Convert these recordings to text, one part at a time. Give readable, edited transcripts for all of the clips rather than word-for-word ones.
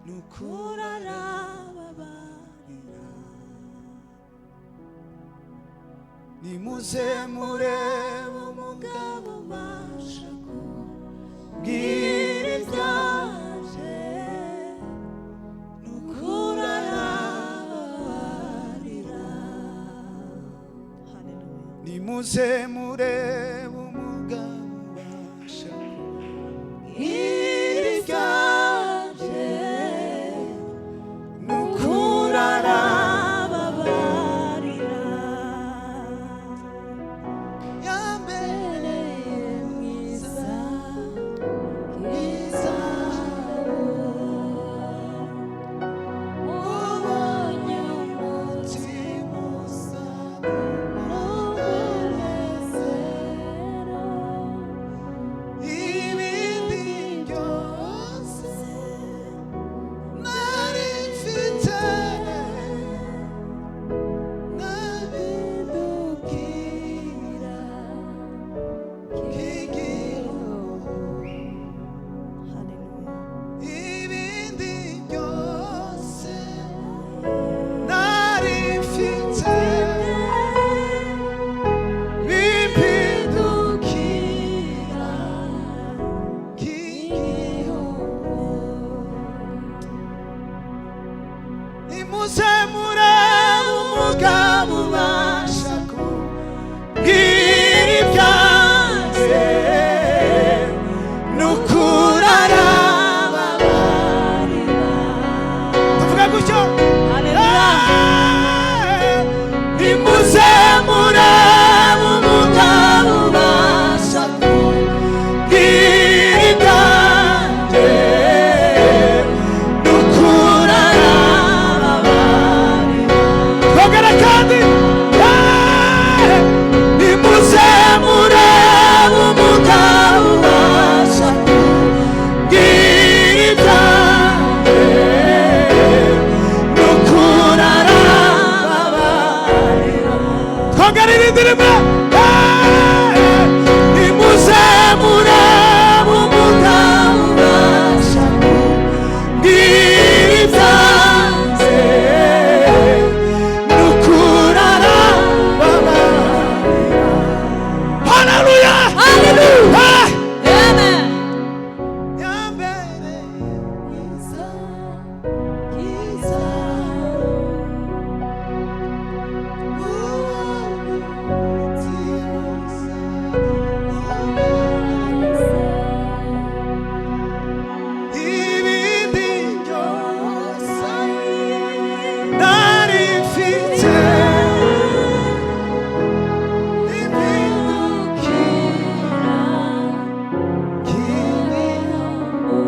n'ukuri arababarira. Nimuze murebe umugabo ubasha kubwira ibyaje, n'ukuri arababarira. Nimuze murebe umugabo ubasha kubwira ibyaje, n'ukuri arababarira. Yambereye mwiza, mwiza, ubonye umutima usa n'umunezero, ibindi byose nari mfite nabidukira k'igihugu. Ibindi byose nari mfite bimpindukira k'igihugu. Nimuze murebe umugabo ubasha kubwira ibyanjye, n'ukuri arababarira. Tuvuge gutyo. Nimuze murebe umugabo ubasha kubwira ibyanjye, n'ukuri arababarira. Twongere kandi. Nimuze murebe umugabo ubasha kubwira ibyanjye, n'ukuri arababarira. Twongere irindi rimwe. Nimuze murebe umugabo ubasha kubwira ibyanjye, n'ukuri arababarira. Haleluya! Haleluya! Amen. Yambereye mwiza, mwiza, ibindi byose nari mfite bimpindukira k'igihugu.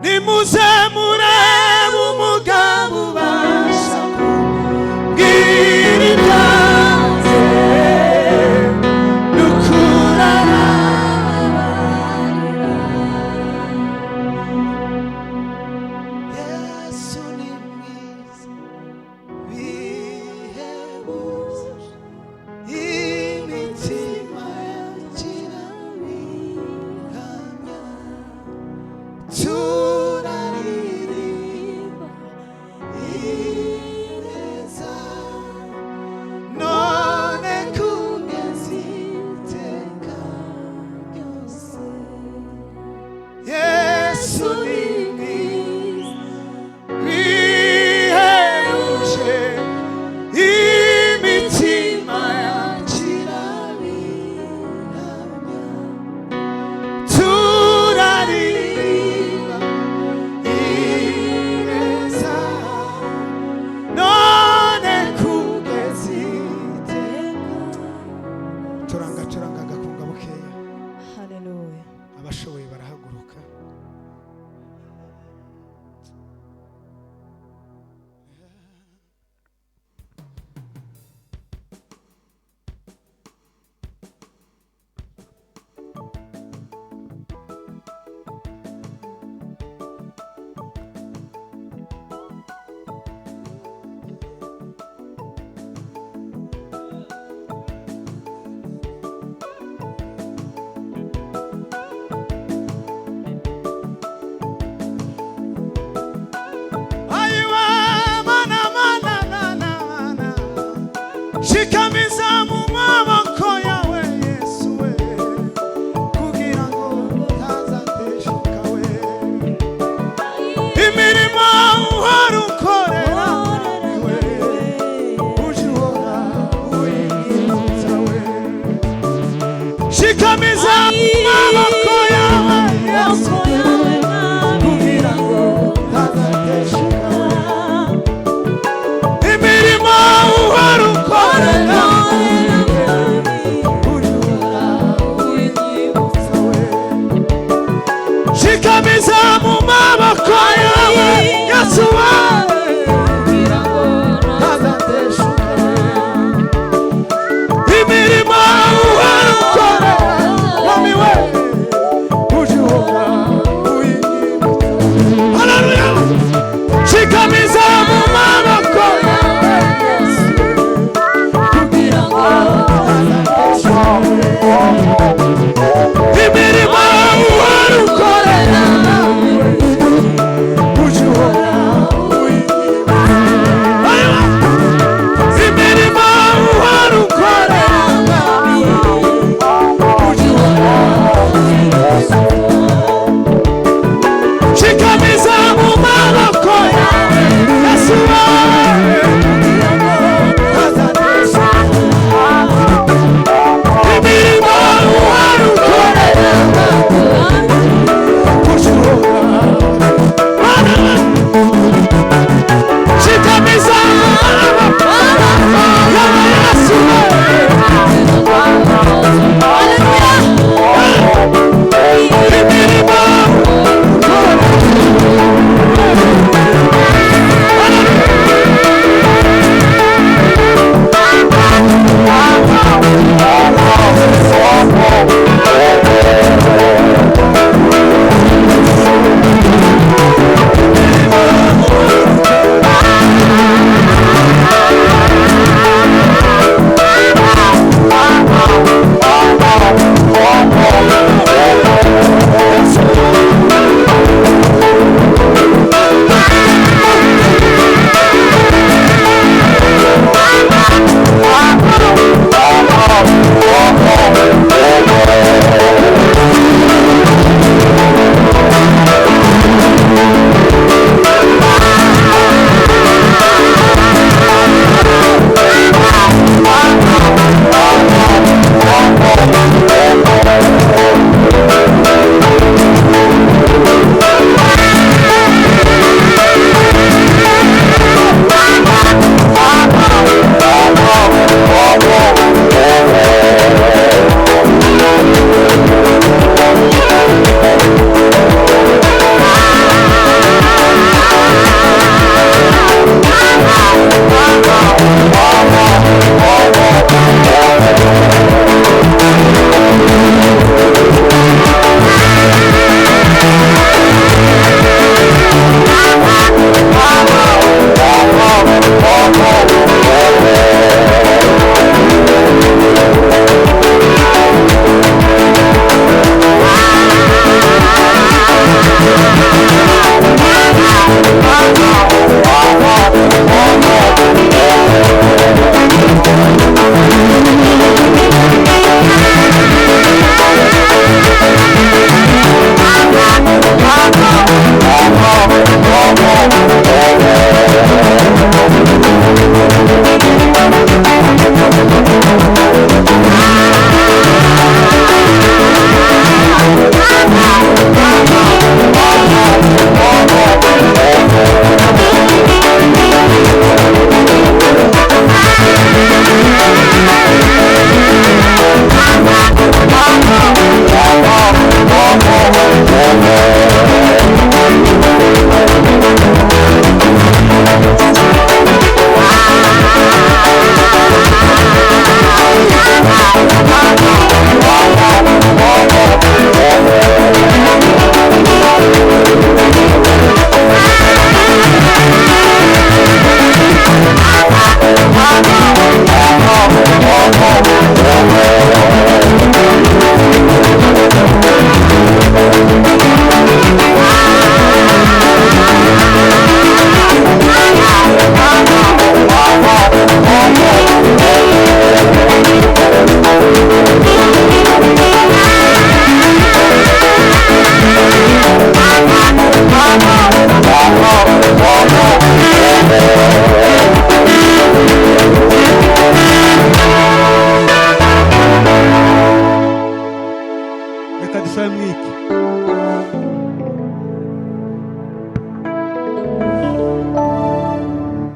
Nimuze murebe umugabo ubasha kubwira ibyanjye, n'ukuri arababarira. Yesu ni mwiza bihebuje, imitima yacu irabihamya. Turaririmba ineza, none kugeza iteka ryose. Yesu ni mwiza bihebuje, imitima yacu irabihamya. Turaririmba ineza, none kugeza iteka. Turanga agakunga bukeya. Hallelujah. Abashoboye barahaguruka. shikamiza mu maboko yawe Yesu wawe ntazateshuka imirimo ukora mwami we uje uhora uyibutsa haleluya shikamiza mu maboko yawe Yesu kugira ngo imirimo ukorera uje uhora uyibutsa imirimo ukorera uje uhora uyibutsa shikamiza mu maboko yawe Yesu wawe imirimo ukorera uje uhora shikamiza mu maboko yawe Yesu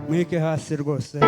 mwike hasi rwose.